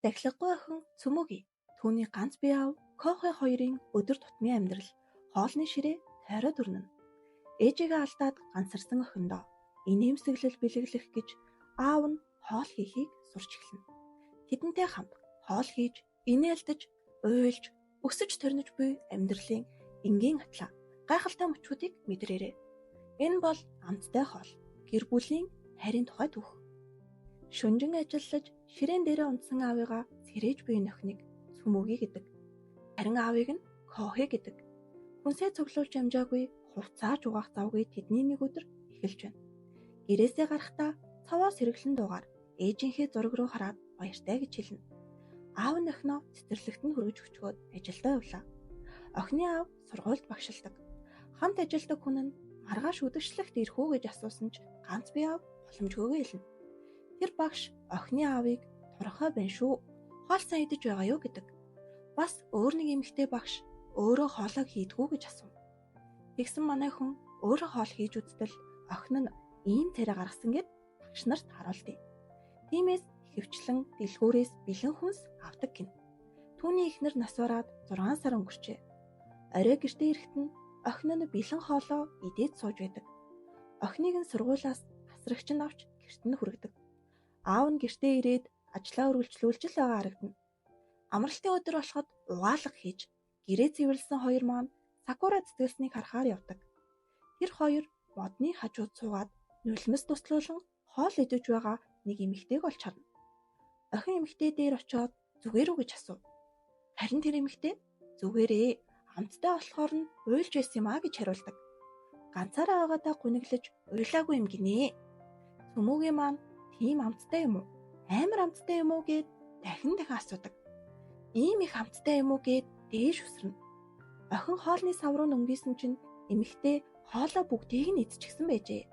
Дахилгагүй охин Цүмүги түүний ганц бие аав Кохе хоёрын өдөр тутмын амьдрал хоолны ширээ тойроод өрнөнө. Ээжигээ алдаад ганцарсан охиндоо инээмсэглэл бэлэглэх гэж аав нь хоол хийхийг сурч эхэлнэ. Тэдэнтэй хамт хоол хийж, инээлдэж, уйлж, өсөж төрнөж буй амьдралын энгийн атлаа гайхалтай мөчүүдийг мэдрээрэй. Энэ бол амттай хоол, гэр бүлийн хайрын тухай түүх. Шөнжин ажиллаж ширээн дээрээ унтсан аавыгаа сэрээж буй нөхнийг Цүмүги гэдэг. Харин аавыг нь Кохе гэдэг. Хүнсээ цуглуулж амжаагүй хувцааж угаах завгүй тэдний нэг өдөр эхэлж байна. Гэрээсээ гарахдаа цаваа сэргэлэн дуугаар ээжийнхээ зураг руу хараад баяртай гэж хэлнэ. Аав нь охиноо цэцэрлэгт нь хүргэж өчгөөд ажилдаа явлаа. Охины аав сургуульд багшилдаг. Хамт ажилдаг хүн нь маргааш үдшилтэд ирэх үү гэж асуусан ч ганц бие аав боломжгүйгээ хэлнэ. Тэр багш охины аавыг турхаа байна шүү. Хоол сайн идэж байгаа юу гэдэг. Бас өөр нэг эмэгтэй багш өөрөө хоолоо хийдгүү гэж асуув. Тэгсэн манай хүн өөрөө хоол хийж үзтэл охин нь ийм царай гаргасан гэд багш нарт харуулдیں۔ Тиймээс хөвчлэн дэлгүүрээс бэлэн хүнс авдаг гин. Түүний эхнэр нас бараад 6 сар өнгөрчээ. Орой гэртээ ирэхэд нь охин нь бэлэн хоолоо идээд сууж байдаг. Охиныг нь сургуулиас асрагч нь авч гэрт нь хүргэдэг. Аав нь гэртээ ирээд ажлаа үргэлжлүүлж л байгаа харагдана. Амралтын өдөр болоход угаалга хийж гэрээ цэвэрлсэн хоёр маань сакура цэцгэлснийг харахаар явдаг. Тэр хоёр модны хажууд суугаад нулимс туслуулан хоол идэж байгаа нэг эмэгтэйг олж харна. Охин эмэгтэй дээр очиод зүгээр үү гэж асуув. Харин тэр эмэгтэй зүгээрээ амттай болохоор нь уйлж байсан юм а гэж хариулдаг. Ганцаараа байгаадаа гуниглаж уйлаагүй юм гинэ. Цүмүгийн маань тийм амттай юм уу? Амар амттай юм уу гэд дахин асуудаг. Ийм их амттай юм уу гэд дээш үсрэнэ. Охин хоолны сав руу нөнгийсэн чинь эмэгтэй хоолоо бүгдийг нь идчихсэн байжээ.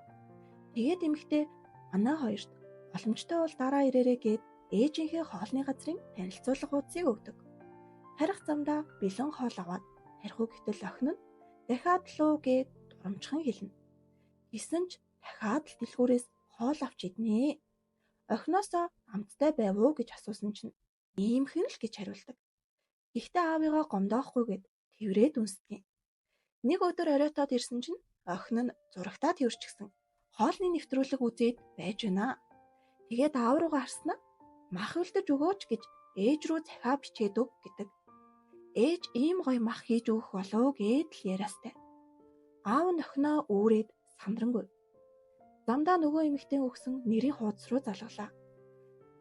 Тэгээд эмэгтэй манай хоёрт боломжтой бол дараа ирээрэй гэд ээжийнхээ хоолны газрын танилцуулга хуудсыг өгдөг. Харих замдаа бэлэн хоол аваад харих үгтэл охин нь дахиад луу гэд дурамчхан хэлнэ. Гэсэн ч дахиад л дэлгүүрээс хоол авч иднэ. Охиноосоо амттай байв уу гэж асуусан чинь иймхэн л гэж хариулдаг. Гэхдээ аавыгаа гомдоохгүй гэд тэврээд үнсдэг. Нэг өдөр оройтоод ирсэн чинь охин нь зурагтаа тэрчгсэн. Хоолны нэвтрүүлэг үзээд байж байна. Тэгээд аав руугаа харснаа мах үлдэж өгөөч гэж ээж рүү захиа бичээд өг гэдэг. Ээж ийм гоё мах хийж өгөх болов гэд л яриастай. Аав нь охиноо үүрээд сандрангуй. Замдаа нөгөө эмэгтэй өгсөн нэрийн хуудас руу залглаа.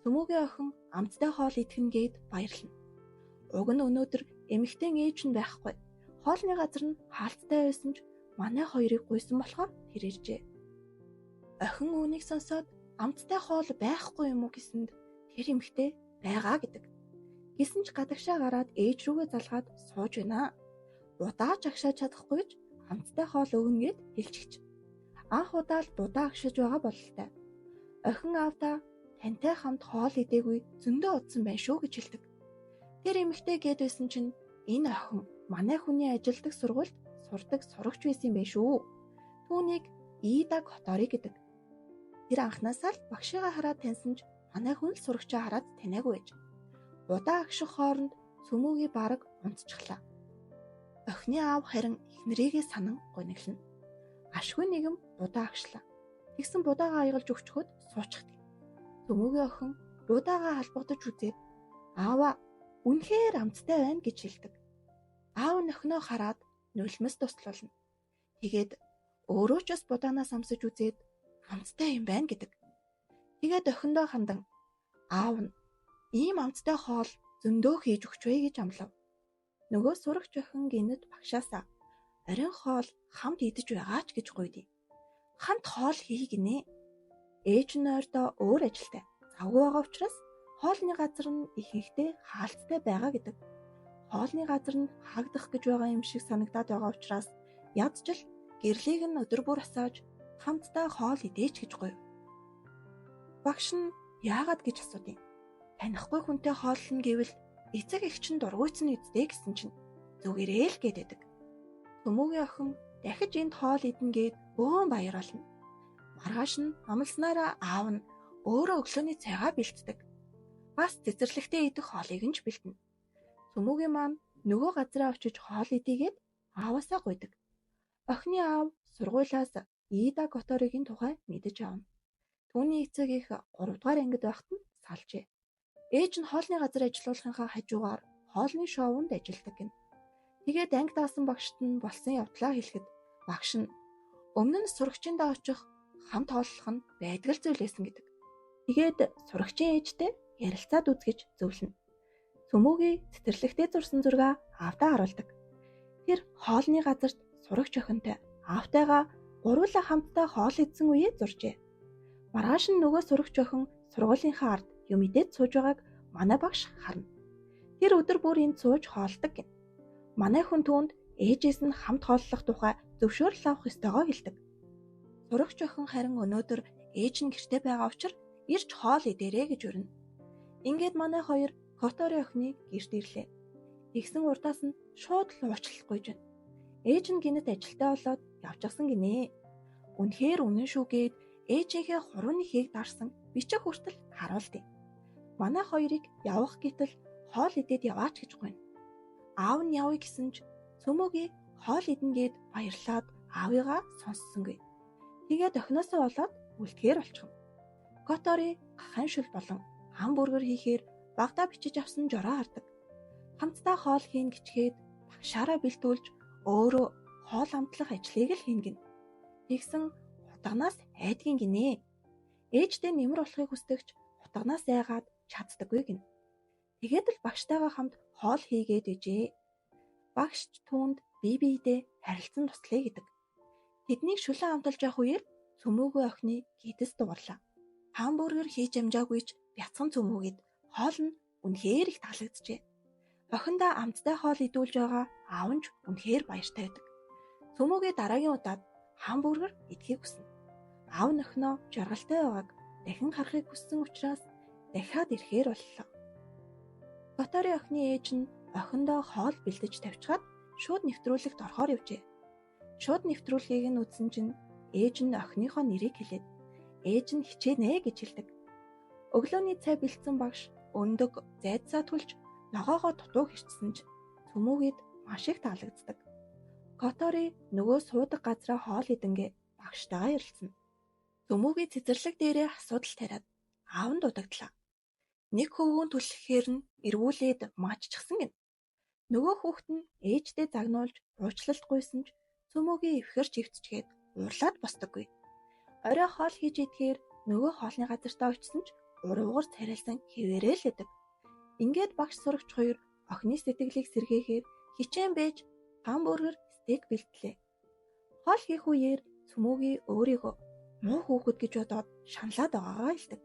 Цүмүгийн охин амттай хоол идэхнэ гээд баярлана. Уг нь өнөөдөр эмэгтэй ээж нь байхгүй. Хоолны газар нь хаалттай байсан ч манай хоёрыг гуйсан болохоор тэр иржээ. Охин үүнийг сонсоод амттай хоол байхгүй юм уу гэсэнд тэр эмэгтэй байгаа гэдэг. Гэсэн ч гадагшаа гараад ээж рүүгээ залгаад сууж байна. Удаач агшааж чадахгүй гэж амттай хоол өгнө гэд хэлчихэж. Анх удаа л будаа агшиж байгаа бололтой. Охин аавдаа тантай хамт хоол идээгүй зөндөө удсан байна шүү гэж хэлдэг. Тэр эмэгтэй гээд байсан чинь энэ охин манай хүний ажилдаг сургуульд сурдаг сурагч байсан юм байна шүү. Түүнийг Идаг Хотори гэдэг. Тэр анхнаасаа л багшигаа хараад таньсан ч манай хүн л сурагчаа хараад таниагүй байж. Удаа агших хооронд Цүмүги бараг унтчихлаа. Охины аав харин эхнэрийгээ санан гониглно. Ашгүй нэгэн будаа агшлаа. Тэгсэн будаагаа аялж өгчхөд суучихдаг. Цүмүгийн охин будаагаа халбагдаж үзээд аава үнэхээр амттай байна гэж хэлдэг. Аав нь охиноо хараад нулимс туслуулна. Тэгээд өөрөө ч бас будаанаас амсаж үзээд амттай юм байна гэдэг. Тэгээд охиндоо хандан аав нь ийм амттай хоол зөндөө хийж өгч вэ гэж амлав. Нөгөө сурагч охин гинэд багшаасаа оройн хоол хамт идэж байгаа ч гэж гуйдیں۔ Хамт хоол хий гинэ. Ээж нь ойрдоо өөр ажилтай. Завгүй байгаа учраас хоолны газар нь ихэнхдээ хаалттай байгаа гэдэг. Хоолны газар нь хаагдах гэж байгаа юм шиг санагдаад байгаа учраас ядчил гэрлийг нь өдөр бүр асааж хамтдаа хоол идээч гэж гуйв. Багш нь яагаад гэж асуудیں۔ Танихгүй хүнтэй хооллно гэвэл эцэг эгч нь дургуйцны үсттэй гэсэн чинь зүгээрээ л гэдэг. Цүмүгийн охин дахиж энд хоол идэн гээд бөөн баяр болно. Маргааш нь амлснараа аав нь өөрөө өглөөний цайгаа бэлддэг. Бас цэцэрлэгтээ идэх хоолыг нь ч бэлдэнэ. Цөмөгийн маань нөгөө газараа очиж хоол идийгээд ааваасаа гуйдаг. Охины аав сургуулиас Ида Которигийн тухай мэдэж авна. Түүний эцэг их 3 дугаар ангид байхад нь салжээ. Ээж нь хоолны газар ажиллуулахынхаа хажуугаар хоолны шоунд ажилладаг гэнэ. Тэгээд анги даасан багшд нь болсон явдлаа хэлэхэд багш нь өмнө нь сурагчиндаа очих хамт хооллох нь байдаг л зүйл байсан гэдэг. Тэгээд сурагчийн ээжтэй ярилцаад үзгэж зөвлөнө. Цөмөгийн цэцэрлэгтээ зурсан зураг аавдаа харуулдаг. Тэр хоолны газарт сурагч охинтой аавтайгаа гуруула хамтдаа хоол идсэн үеэ зуржээ. Маргааш нь нөгөө сурагч охин сургуулийнхаа ард юм идээд сууж байгааг манай багш харна. Тэр өдөр бүр энд сууж хоолдог гэнэ. Манай хүн түүнд ээжээс нь хамт хооллох тухай зөвшөөрөл авах ёстойгоо хэлдэг. Сурагч охин харин өнөөдөр ээж нь гэртээ байгаа учраас ирж хоол идээрэй гэж өрнө. Ингээд манай хоёр Котори охины гэрт ирлээ. Тэгсэн урдаас нь шууд л уучлахгүй жин. Ээж нь гинэт ажилдаа болоод явчихсан гинэ. Үнэхээр үнэн шүүгээд ээжийнхээ хурууны хийг дарсан бичих хүртэл харуулдیں۔ Манай хоёрыг явах гэтэл хоол идээд яваач гэж гуйна. Аав нь явъя гэсэн ч Цөмөгийн хоол идэн гээд баярлаад аавыгаа сонссонгүй. Тэгээд охиноосоо болоод үлдэхээр болчихно. Котори гахаан шүл болон хамбургер хийхээр багтаа бичиж авсан жороо хардаг. Хамтдаа хоол хийн гिचгээд багшаараа бэлтүүлж өөрөө хоол амтлах ажлыг л хийн гин. Тэгсэн хутганаас айдгийн гинэ. Ээжтэй нэмэр болохыг хүсдэгч хутганаас айгаад чаддаггүй гин. Тэгээд л багштайгаа хамт хоол хийгээд ижээ. Багш түүнд бие биедээ харилцан туслая гэдэг. Тэднийг шүлэн амталж явах үеэр Цөмөгийн охины гидэс дуурлаа. Хамбургер хийж амжаагүй ч бяцхан Цөмөгэд хоол нь үнэхээр их таалагджээ. Охиндоо амттай хоол идүүлж байгаа аав нь ч үнэхээр баяртай байдаг. Цөмөгийн дараагийн удаад хамбургер идэхийг хүснэ. Аав нь охиноо жаргалтай байгааг дахин харахыг хүссэн учраас дахиад ирэхээр боллоо. Котори охины ээж нь охиндоо хоол бэлдэж тавьчихад шууд нэвтрүүлэгт орохоор явжээ. Шууд нэвтрүүлгийг нь үзсэн чинь ээж нь охиныхоо нэрийг хэлээд ээж нь хичээнэ гэж хэлдэг. Өглөөний цай бэлдсэн багш өндөг зайдсаа түлж ногоогоо дутуу хэрчсэн ч Цөмөгэд маш их таалагддаг. Котори нөгөө суудаг газраа хоол идэнгээ багштайгаа ярилцсан. Цөмөгийн цэцэрлэг дээрээ асуудал тариад аав нь дутагдлаа. Нэг хөвгүүн түлхэхээр нь эргүүлээд мааччихсан гэнэ. Нөгөө хүүхэд нь ээжтэй загнуулж уучлалт гуйсан ч Цөмөгийн эвхэрч ивтчгээд уурлаад босдоггүй. Орой хоол хийж идэхээр нөгөө хоолны газартаа очсон ч уруугаар царайлсан хിവэрээ л идэг. Ингээд багш сурагч хоёр охины сэтгэлийг сэргээхээр хичээн бэж хамбургер стейк бэлтлээ. Хоол хийх үеэр Цөмөгийн өөрийгөө муу хүүхэд гэж бодоод шаналаад байгаагаа хэлдэг.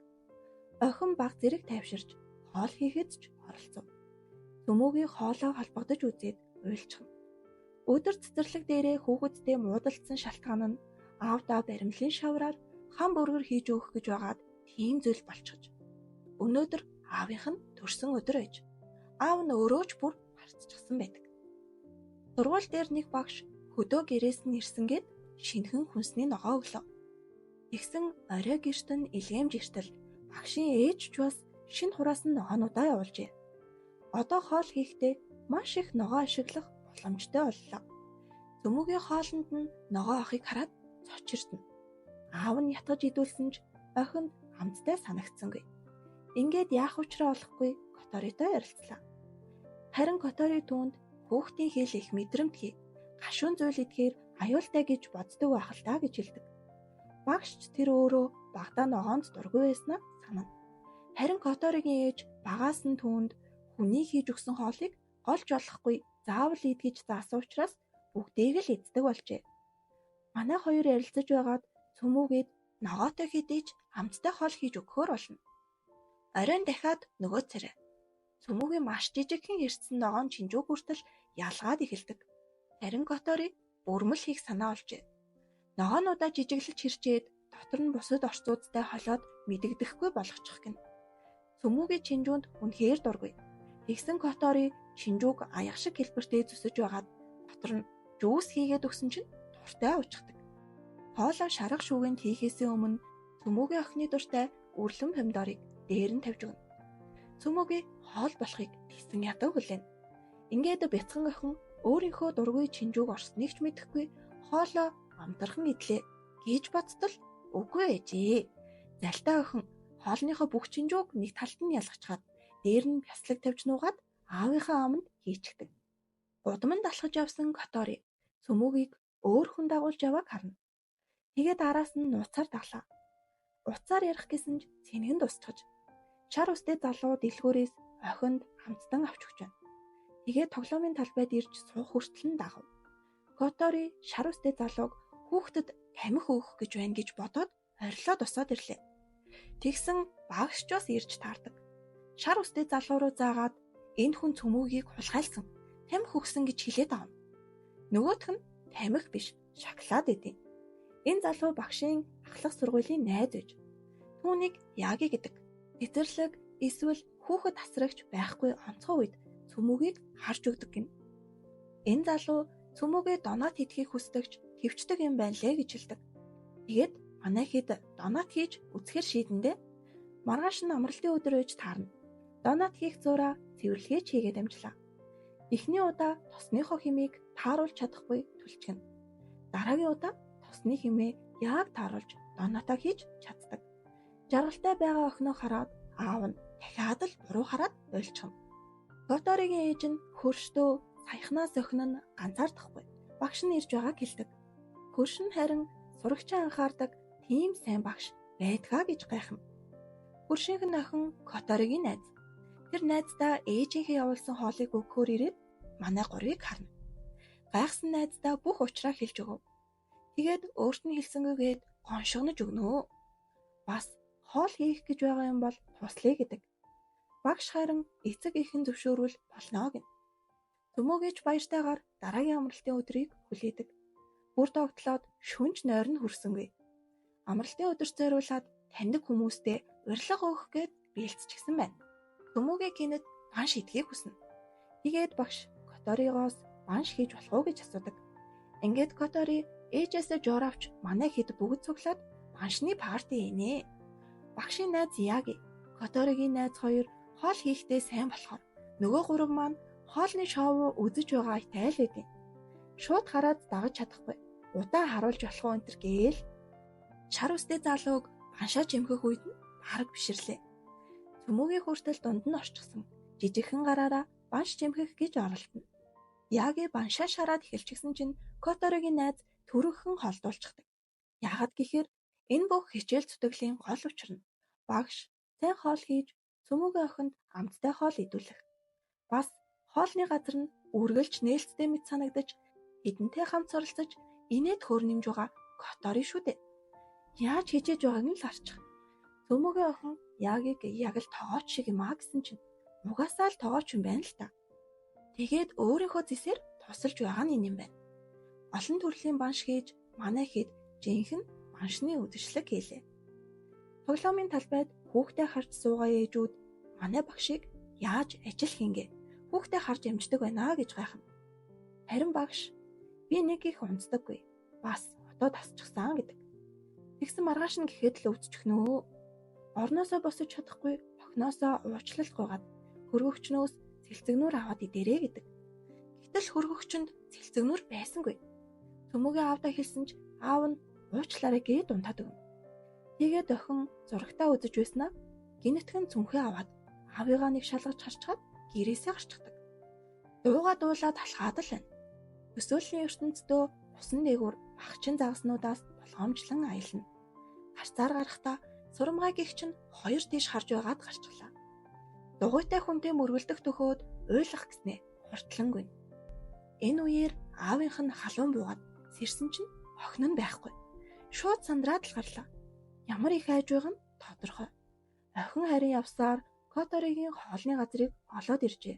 Охин баг зэрэг тайвширч хоол хийхэд ч оролцов. Цөмөгийн хоолоо холбогдож үзээд уйлчихна. Өдөр цэцэрлэг дээрээ хүүхэдтэй муудалцсан шалтгаан нь аавдаа баримлын шавраар хамбургер хийж өгөх гэж байгаад тийм зүйл болчихж. Өнөөдөр аавынх нь төрсөн өдөр байж. Аав нь өөрөө ч бүр харцчихсан байдаг. Сургууль дээр нэг багш хөдөө гэрээс нь ирсэнгээд шинхэн хүнсний ногоо өглөө. Тэгсэн орой гэрт нь илгээмж иртэл багшийн ээж ч бас шинэ хураас нь ногоонуудаа явуулжээ. Одоо хоол хийхдээ маш их ногоо ашиглах боломжтой боллоо. Цөмөгийн хоолнд нь ногоо авахыг хараад цочирдно. Аав нь ятгаж идүүлсэн ч охинд амттай санагдсангүй. Ингээд яах учраа олохгүй Которитой ярилцлаа. Харин Котори түүнд хүүхдийн хэл их мэдрэмтгий гашуун зүйл идэхээр аюултай гэж боддог байх л та гэж хэлдэг. Багшч тэр өөрөө багадаа ногоонд дургүй байснаа санана. Харин Которигийн ээж багаас нь түүнд хүний хийж өгсөн хоолыг голж олохгүй заавал идгэж заасан учраас бүгдийг л эздэг болжээ. Манай хоёр ярилцаж байгаад Цөмөгээд ногоотой хэдий ч амттай хоол хийж өгөхөөр болно. Оройн дахиад нөгөө царай. Цөмөгийн маш жижигхэн хэрцсэн ногоон чинжүүг хүртэл ялгаад эхэлдэг. Харин Котори бүрмэл хийх санаа олжээ. Ногоонуудаа жижиглэж хэрчээд дотор нь бусад орцуудтай холиод мэдэгдэхгүй болгочих гин. Цөмөгийн чинжүүнд үнэхээр дургүй. Тэгсэн Котори чинжүүг аяг шиг хэлбэртэй зүсэж байгаад дотор нь жуус хийгээд өгсөн чинь дуртай уучдаг. Хоолоо шарга шүүгэнд хийхээсээ өмнө Цөмөгийн охины дуртай үрлэн помидорыг дээр нь тавьж өгнө. Цөмөгийн хоол болохыг тэгсэн ятаг хүлээнэ. Ингээд бяцхан охин өөрийнхөө дургүй чинжүүг орсныг ч мэдэхгүй хоолоо амтархан идлээ гэж бодтол үгүй ээжээ. Залтай охин хоолныхоо бүх чинжүүг нэг талд нь ялгачаад дээр нь бяцлаг тавьж нуугаад аавынхаа аманд хийчихдэг. Удам нь далхаж явсан Котори Цөмөгийг өөр хүн дагуулж явааг харна. Тэгээд араас нь нууцаар даглаа. Уцаар ярих гэсэн ч цэнгэнд устгаж шар үстэй залуу дэлгүүрээс охинд хамтдан авч өгч байна. Тэгээд тоглоомын талбайд ирж суух хүртэл нь дагав. Котори шар үстэй залууг хүүхдэд тамхи өгөх гэж байна гэж бодоод орилоод усаад ирлээ. Тэгсэн багш ч бас ирж таардаг. Шар үстэй залуу руу заагаад энэ хүн Цөмөгийг хулгайлсан, тамхи өгсөн гэж хэлээд авна. Нөгөөх нь тамхи биш, шоколад идэв. Энэ залуу багшийн ахлах сургуулийн найз ээж. Түүнийг Яги гэдэг. Цэцэрлэг эсвэл хүүхэд асрагч байхгүй онцгой үед Цөмөгийг харж өгдөг гин. Энэ залуу Цөмөгээ донат хийхийг хүсдэгч твчдэг юм байна лээ гэж хэлдэг. Тэгээд манай хэд донат хийж үзэхэр шийдэндээ маргааш нь амралтын өдөр ээж таарна. Донат хийх зураа цэвэрлэгээч хийгээд амжлаа. Эхний удаа тосныхоо хэмээг тааруулж чадахгүй түлчгэн. Дараагийн удаа тосны хэмээ яг тааруулж донатаа хийж чаддаг. Жаргалтай байгаа охиноо хараад аав нь дахиад л буруу хараад ойлчихно. Которигийн ээж нь хөрштөө саяхнаас охин нь ганцаардахгүй. Багш нь ирж байгааг хэлдэг. Хөрш нь харин сурагчаа анхаардаг тийм сайн багш байдгаа гэж гайхна. Хөршийнх нь охин Которигийн найз. Тэр найздаа ээжийнхээ явуулсан хоолыг өгөхөөр ирээд манай гурыг харна. Гайхсан найздаа бүх учраа хэлж өгөв. Тэгээд өөрт нь хэлсэнгүйгээд гоншигнож өгнөө. Бас хоол хийх гэж байгаа юм бол туслая гэдэг. Багш харин эцэг ихэн зөвшөөрвөл болно гэнэ. Цөмөгийн баяртайгаар дараагийн амралтын өдрийг хүлээдэг. Бүр тогтлоод шүнж нойр нь хүрсэнгүй. Амралтын өдөрт зориулаад таньдаг хүмүүстэй урилга өгөх гээд бэлтчихсэн байна. Цөмөгийн гинэд банш идхийг хүснэ. Тэгээд багш Которигоос банш хийж болох уу гэж асуудаг. Ингээд Котори ээжээсээ жоор авч манай хэд бүгд цуглаад баншны парти хийнэ. Багшийн найз Яги, Которигийн найз хоёр хоол хийхдээ сайн болохоор нөгөө гурав маань хоолны шоу үзэж байгаа итайл байдیں۔ Шууд хараад дагаж чадахгүй. Удаа харуулж болох уу энэ гээл шар үстэй залууг баншаа жимхэх үед нь хараг биширлээ. Цөмөгийн хүртэл дунд нь орчихсон. Жижигхэн гараараа банш жимхэх гэж оролдоно. Яги баншаа шараад эхэлчихсэн чинь Которигийн найз төрөгхөн холдуулчихдаг. Яагаад гэхээр энэ бүх хичээл зүтгэлийн гол учир нь багш сайн хоол хийж Цөмөгийн охинд амттай хоол идүүлэх. Бас хоолны газар нь үргэлж нээлттэй мэт санагдаж эдэнтэй хамт суралцаж инээд хөр нэмж байгаа Котори шүү дээ. Яаж хичээж байгааг нь л харчих. Цөмөгийн охин Ягиг яг л тоогооч шиг юм аа гэсэн чинь угаасаа л тоогооч юм байна л та. Тэгээд өөрийнхөө зэсээр тусалж байгаа нь энэ юм байна. Олон төрлийн банш хийж манай хэд жинхэнэ баншны үдэшлэг хийлээ. Тоглоомын талбайд хүүхдээ харж суугаа ээжүүд манай багшийг яаж ажил хийнгээ хүүхдээ харж амждаг байна гэж гайхна. Харин багш би нэг их унцдаггүй. Бас одоо тасчихсан гэдэг. Тэгсэн маргааш нь гэхэд л өвдчихнөө. Орноосоо босож чадахгүй охиноосоо уучлалт гуйгаад хөргөгчнөөс цэлцэгнүүр аваад идэрээ гэдэг. Гэтэл хөргөгчөнд цэлцэгнүүр байсангүй. Цөмөгийн аавдаа хэлсэн ч аав нь уучлаарай гээд унтаад өгнө. Тэгээд охин зурагтаа үзэж байснаа гинэтхэн цүнхээ аваад аавыгаа нэг шалгаж харчгаад гэрээсээ гарчихдаг. Дуугаа дуулаад алхаад л байна. Өсөөллийн ертөнцийн усан дээгүүр багчин загаснуудаас болгоомжлон аялна. Харцаар гарахдаа сурамгай гихч нь хоёр тийш харж байгаад гарчлаа. Дугуйтай хүнтэй мөргөлдөх төхөөд уйлах гэснээ хурдлангүй. Энэ үеэр аавынх нь халуун буугаад сэрсэн чинь охин нь байхгүй. Шууд сандраад л гарлаа. Ямар их айж байгаа нь тодорхой. Охин харин явсаар Которигийн хоолны газрыг олоод иржээ.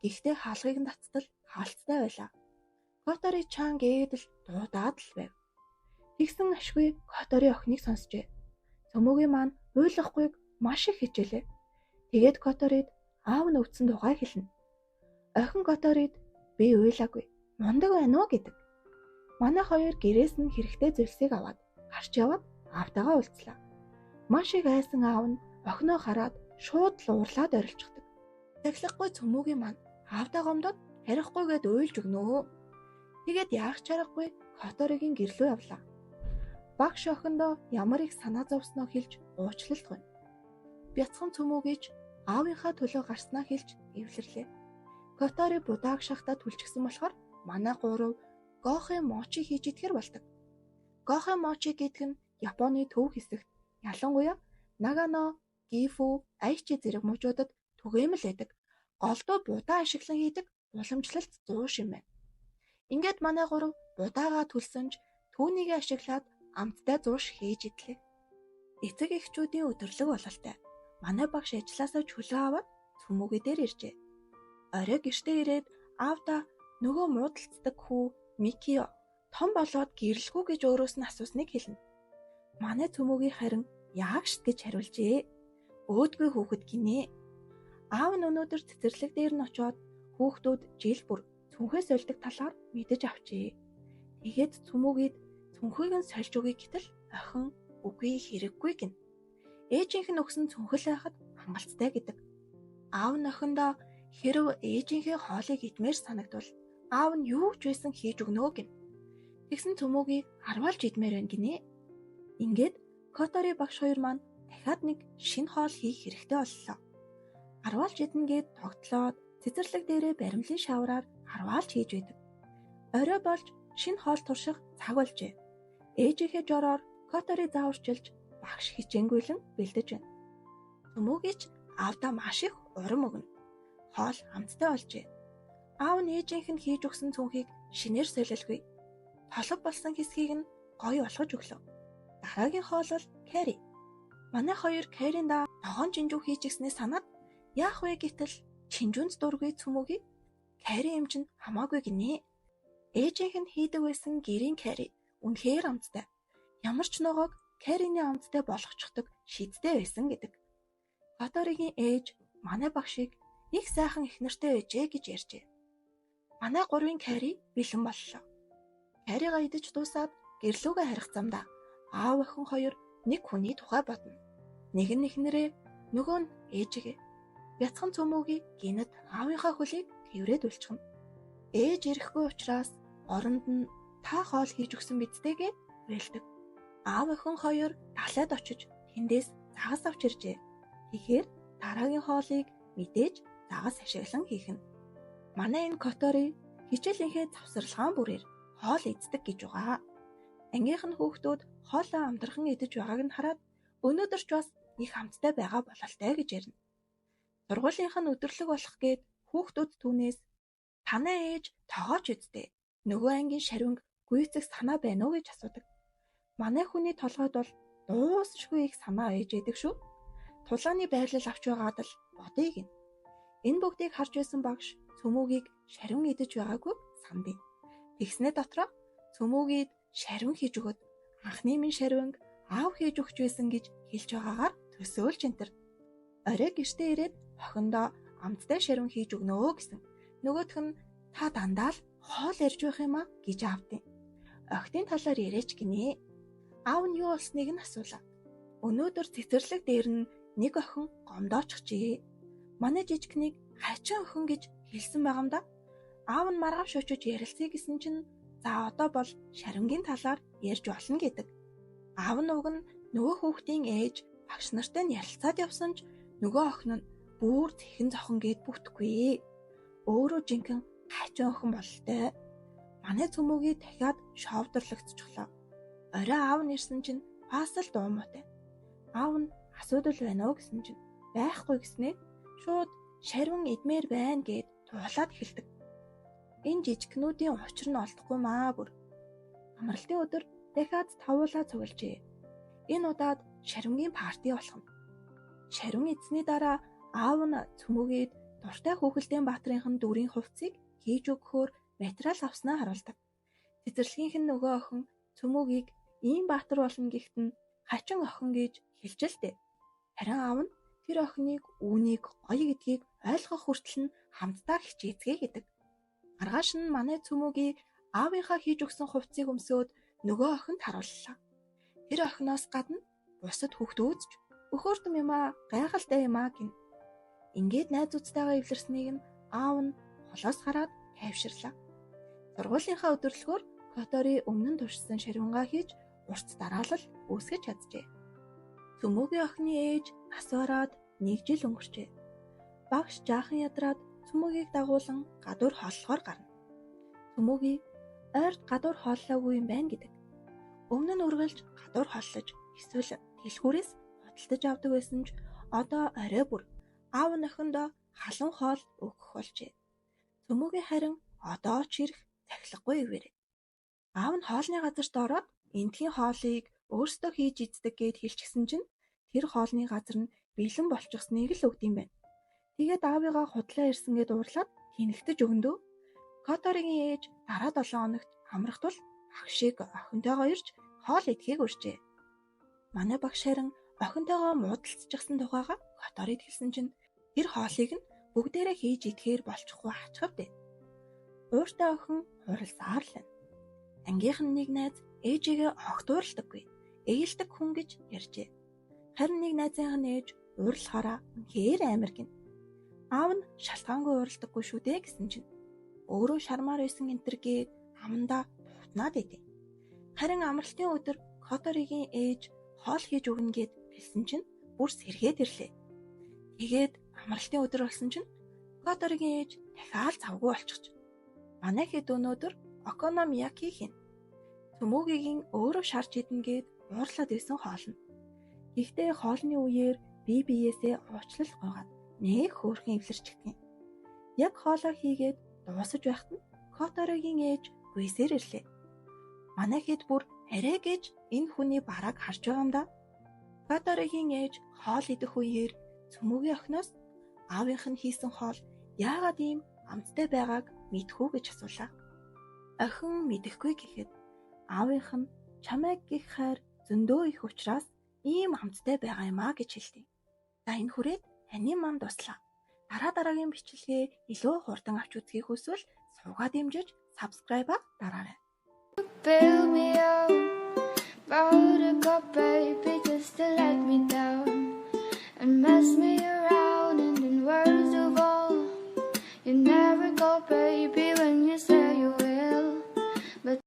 Гэхдээ хаалгыг нь таттал хаалттай байлаа. Котори чаан гээдэл дуудаад л байв. Тэгсэн ашгүй Котори охиныг сонсжээ. Цөмөгийн маань уйлахгүйг маш их хичээлээ. Тэгээд Которид аав нь өвдсөн тухай хэлнэ. Охин Которид би уйлаагүй, мундаг байна уу гэдэг. Манай хоёр гэрээс нь хэрэгтэй зүйлсийг аваад гарч яваад аавтайгаа уулзлаа. Маш их айсан аав нь охиноо хараад шууд л уурлаад орилчихдаг. Дахлахгүй цөмөгийн маань аавдаа гомдоод харихгүйгээд уйлж өгнөө. Тэгээд яах ч аргагүй Которигийн гэрлүү явлаа. Багш охиндоо ямар их санаа зовсноо хэлж уучлалт гуйна. Бяцхан цөмөөгийч аавынхаа төлөө гарснаа хэлж эвлэрлээ. Котори будааг шахтаа түлчгсэн болохоор манай гурав гохэ мочи хийж идэхэр болдог. Гохэ мочи гэдэг нь Японы төв хэсэгт ялангуяа Нагано, Гифу, Айчи зэрэг мужуудад түгээмэл байдаг. Голдуу будаа ашиглан хийдэг уламжлалт 100 шимээ. Ингээд манай гурав будаагаа түлсэнж түүнийг ашиглаад амттай 100 хийж идлээ. Эцэг эхчүүдийн өдөрлөг бололтой. Манай багш ажилласаа чөлөө аваад цөмөөгөө дээр иржээ. Орой гэртээ ирээд аавда нөгөө муудалцдаг хүү Микио том болоод гэрлэхүү гэж өөрөөс нь асуусныг хэлнэ. Манай цөмөөгийн харин яагш гэж хариулжээ. Өөдгүй хүүхэд гинэ. Аав нь өнөөдөр цэцэрлэг дээр нь очиод хүүхдүүд жил бүр цүнхээ сольдог талаар мэдэж авчээ. Тэгээд цөмөөгээд цүнхийг нь сольж өгье гэтэл охин үгүй хэрэггүй гин. Ээжийнх нь өгсөн цүнхэл байхад хангалттай гэдэг. Аав нь охиндоо хэрв ээжийнхээ хоолыг идмээр санагдвал аав нь юу ч байсан хийж өгнө гин. Тэгсэн цөмөөгийг арвалж идмээр байна гинэ. Ингээд Котори багш хоёр маань дахиад нэг шинэ хоол хийх хэрэгтэй боллоо. Арвалж идэнэ гээд тогтлоод цэцэрлэг дээрээ баримлын шавраар арвалж хийж байдаг. Орой болж шинэ хоол турших цаг болжээ. Ээжийнхээ жороор Котори зааварчилж багш хичээнгүйлэн бэлдэж байна. Цөмөөгийч аавдаа маш их урам өгнө. Хоол амттай болжээ. Аав нь ээжийнх нь хийж өгсөн цүнхийг шинээр солилгүй. Толгой болсон хэсгийг нь гоё болгож өглөө. Дараагийн хоол бол карри. Манай хоёр карриндаа ногоон жинжүү хийж гиснээ санаад яах вэ гэтэл чинжүүнц дургүй цөмөөгийг карри юм чинь хамаагүй гинэ. Ээжийнх нь хийдэг байсан гэрийн карри үнэхээр амттай. Ямар ч ногоог каррины амттай болгочихдог шийдтэй байсан гэдэг. Которигийн ээж манай багшийг их сайхан их нартай байжээ гэж ярьжээ. Манай гурвын карри бэлэн боллоо. Карригаа идэж дуусаад гэрлүүгээ харих замдаа аав охин хоёр нэг хүний тухай бодно. Нэг нь эхнэрээ, нөгөө нь ээжигээ. Бяцхан цөмөөгийг гинэд аавынхаа хөлийг тэврээд үлчихнэ. Ээж ирэхгүй учраас оронд нь та хоол хийж өгсөн бидтэйгээ уйлдаг. Аав охин хоёр далайд очиж тэндээс загас авч иржээ. Тэгэхээр дараагийн хоолыг мэдээж загас ашиглан хийх нь. Манай энэ Котори хичээлийнхээ завсарлагаан бүрээр хоол иддэг гэж байгаа. Ангийнх нь хүүхдүүд хоолоо амтархан идэж байгааг нь хараад өнөөдөр ч бас их амттай байгаа бололтой гэж ярина. Сургуулийнх нь өдөрлөг болох гээд хүүхдүүд түүнээс танай ээж тоогооч үздэй. Нөгөө ангийн шарвинг гүйцэх санаа байна уу гэж асуудаг. Манай хүний толгойд бол дуусшгүй их санаа ээж идэг шүү. Тулааны байрлал авч байгаад л бодъё гин. Энэ бүгдийг харж байсан багш цөмөөгийг шарвин идэж байгаагүй сандыг. Тэгснээ дотроо цөмөөгийг шарвин хийж өгöd анхны минь шарвинг аав хийж өгч байсан гэж хэлж байгаагаар төсөөлж энтер. Орой гэртээ ирээд охиндоо амттай шарвин хийж өгнөө гэсэн. Нөгөөх нь та дандаа л хоол ярьж байх юм а гэж аавдیں۔ Охидын талаар яриач гинэ. Аав нь юу болсныг нь асуулаа. Өнөөдөр цэцэрлэг дээр нь нэг охин гомдоочихжээ. Манай жижигнийг хачин охин гэж хэлсэн байгаамда. Аав нь маргааш очиж ярилцъя гэсэн чинь за одоо бол шарвингийн талаар ярьж болно гэдэг. Аав нь уг нь нөгөө хүүхдийн ээж багш нартай нь ярилцаад явсан ч нөгөө охин нь бүр зэхэн зохон гээд бүтэхгүй. Өөрөө жинхэнэ хачин охин бололтой. Манай цөмөөгийг дахиад шовдорлогдчихлоо. Орой аав нь ирсэн чинь бас л дуумуутай. Аав нь асуудал байна уу гэсэн чинь байхгүй гэснээр шууд шарвин идмээр байна гэд туулаад эхэлдэг. Энэ жижигнүүдийн учир нь олдохгүй маа бүр. Амралтын өдөр дахиад тавуулаа цуглжээ. Энэ удаад шарвингийн парти болох нь. Шарвин эзний дараа аав нь цөмөөгээд дуртай хүүхэлдэйн баатрынхан дүрийн хувцсыг хийж өгөхөөр материал авснаа харуулдаг. Цэцэрлэгийнх нь нөгөө охин цөмөөгийг ийм баатар болно гэхэд нь хачин охин гэж хэлж л дээ. Харин аав нь тэр охиныг үүнийг гоё гэдгийг ойлгох хүртэл нь хамтдаа хичээцгээ гэдэг. Маргааш нь манай цөмөөгийн аавынхаа хийж өгсөн хувцсыг өмсөөд нөгөө охинд харууллаа. Тэр охиноос гадна бусад хүүхдүүд ч Өхөөртөм юм аа, гайхалтай юм аа гин. Ингээд найзуудтайгаа эвлэрснийг нь аав нь холоос хараад тайвширлаа. Сургуулийнхаа өдөрлөгөөр Котори өмнө нь туршсан ширвэнгаа хийж урт дараалал үүсгэж чаджээ. Цөмөгийн охины ээж нас бараад 1 жил өнгөрчээ. Багш жаахан ядраад Цөмөгийг дагуулan гадуур хооллохоор гарна. Цөмөгийг ойрт гадуур хооллоогүй юм байна гэдэг. Өмнө нь үргэлж гадуур хооллож эсвэл дэлгүүрээс худалдаж авдаг байсан ч одоо орой бүр аав нь охиндоо халуун хоол өгөх болжээ. Цөмөгийн харин одоо ч ирэх цахилгагүй ивэрэ. Аав нь хоолны газарт ороод эндхийн хоолыг өөрсдөө хийж иддэг гэд хэлчихсэн чинь тэр хоолны газар нь бэлэн болчихсныг л өгд юм байна. Тэгээд аавыгаа худлаа ирсэн гэд уурлаад тэнэгтэж өгөндөө Которигийн ээж дараа 7 хоногт амрах тул багш шиг охинтойгоо ирж хоол идэхийг урьжээ. Манай багш харин охинтойгоо муудалцчихсан тухайга Которид хэлсэн чинь тэр хоолыг нь бүгдээрээ хийж идэхээр болчихгүй ачхавдээ. Ууртай охин хуралсаар л байна. Ангийнхан нэг найз ээжигээ огт уурладаггүй, ээлдэг хүн гэж ярьжээ. Харин нэг найзынх нь ээж уурлахаараа үнэхээр амар гин. Аав нь шалтгаангүй уурладаггүй шүү дээ гэсэн чинь өөрөө шармаар байсан энтер гээд амандаа бутнаад идэв. Харин амралтын өдөр Которигийн ээж хоол хийж өгнө гэд хэлсэн чинь бүр сэргээд ирлээ. Тэгээд амралтын өдөр болсон чинь Которигийн ээж дахиад завгүй болчихж. Манай хэд өнөөдөр Окономияки хийн. Цөмөгийн өөрөө шарж идэнэ гэд уурлаад исэн хоолно. Гэхдээ хоолны үеэр бие биеэсээ уучлал гуйгаад нэг хөөрхөн эвлэрчгдэн. Яг хоолоо хийгээд дуусаж байхад нь Которигийн ээж гүйсээр ирлээ. Манай хэд бүр арай гэж энэ хүний бараг харж байгаа юм да. Которигийн ээж хоол идэх үеэр Цөмөгийн охиноос аавынх нь хийсэн хоол яагаад ийм амттай байгааг мэдхүү гэж асуулаа. Охин мэдэхгүй гэхэд аавынх нь чамайг гих хайр зөндөө их учраас ийм амттай байгаа юм а гэж хэлдэг. За энэ хүрээд таны мам дуслаа. Дараагийн бичлэгээ илүү хурдан авч үзхийг хүсвэл суугаад дэмжиж subscribe дараарай. Build me up, buttercup baby, just to let me down.